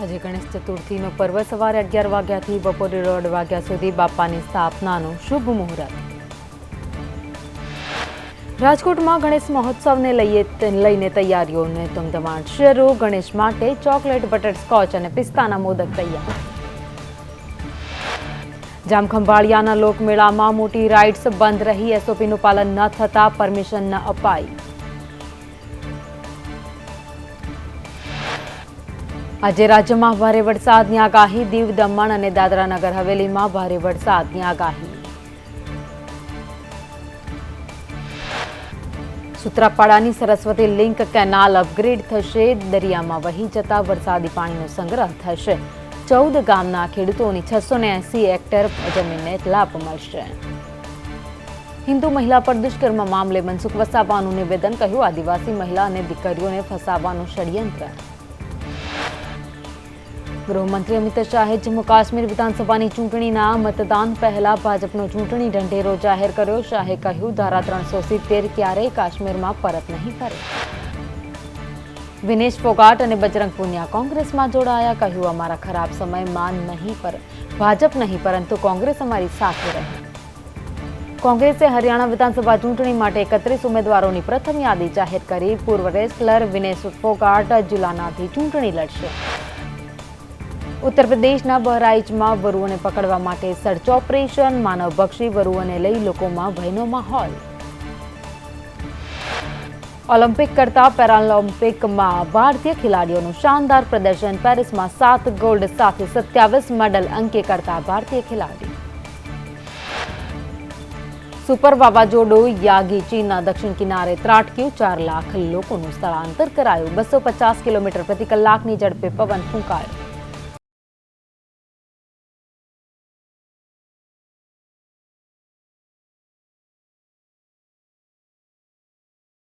આજે ગણેશ ચતુર્થીનો પર્વ સવારે 11 વાગ્યાથી બપોરે 1:30 વાગ્યા સુધી બાપાની સ્થાપનાનું શુભ મુહૂર્ત। રાજકોટમાં ગણેશ મહોત્સવને લઈને તૈયારીઓને ધમધમાટ શરૂ। ગણેશ માટે ચોકલેટ, બટરસ્કોચ અને પિસ્તાના મોદક તૈયાર। જામખંભાળિયાના લોકમેળામાં મોટી રાઇડ્સ બંધ રહી। એસઓપીનું પાલન ન થતા પરમિશન ન અપાઈ। આજે રાજ્યમાં ભારે વરસાદની આગાહી। દીવ, દમણ અને દાદરા નગર હવેલીમાં ભારે વરસાદની આગાહી। સૂત્રાપાડાની સરસ્વતી લિંક કેનાલ અપગ્રેડ થશે। દરિયામાં વહી જતા વરસાદી પાણીનો સંગ્રહ થશે। 14 ગામના ખેડૂતોની 680 હેક્ટર જમીનને લાભ મળશે। હિન્દુ મહિલા પર દુષ્કર્મ મામલે મનસુખ વસાવાનું નિવેદન। કહ્યું, આદિવાસી મહિલા અને દીકરીઓને ફસાવવાનું ષડયંત્ર। ગૃહમંત્રી અમિત શાહે જમ્મુ કાશ્મીર વિધાનસભાની ચૂંટણીના મતદાન પહેલા ભાજપનો ચૂંટણી ઢંઢેરો જાહેર કર્યો। શાહે કહ્યું, ધારા 370 ક્યારેય કાશ્મીરમાં પરત નહીં ફરે। વિનેશ ફોગાટ અને બજરંગ પુનિયા કોંગ્રેસમાં જોડાયા। કહ્યું, અમારા ખરાબ સમયમાં ભાજપ નહીં પરંતુ કોંગ્રેસ અમારી સાથે રહે। કોંગ્રેસે હરિયાણા વિધાનસભા ચૂંટણી માટે 31 ઉમેદવારોની પ્રથમ યાદી જાહેર કરી। પૂર્વ રેસલર વિનેશ ફોગાટ જુલાનાથી ચૂંટણી લડશે। ઉત્તર પ્રદેશના બહરાઇચમાં વરુઓને પકડવા માટે સર્ચ ઓપરેશન। માનવભક્ષી વરુઓને લઈ લોકોમાં ભયનો માહોલ। ઓલિમ્પિક કરતા પેરાલિમ્પિકમાં ભારતીય ખેલાડીઓનું શાનદાર પ્રદર્શન। પેરિસમાં 7 ગોલ્ડ સાથે 27 મેડલ અંકે કરતા ભારતીય ખેલાડી। સુપર વાવાઝોડું યાગી ચીનના દક્ષિણ કિનારે ત્રાટક્યું। 4 લાખ લોકોનું સ્થળાંતર કરાયું। 250 કિલોમીટર પ્રતિ કલાકની ઝડપે પવન ફૂંકાયો।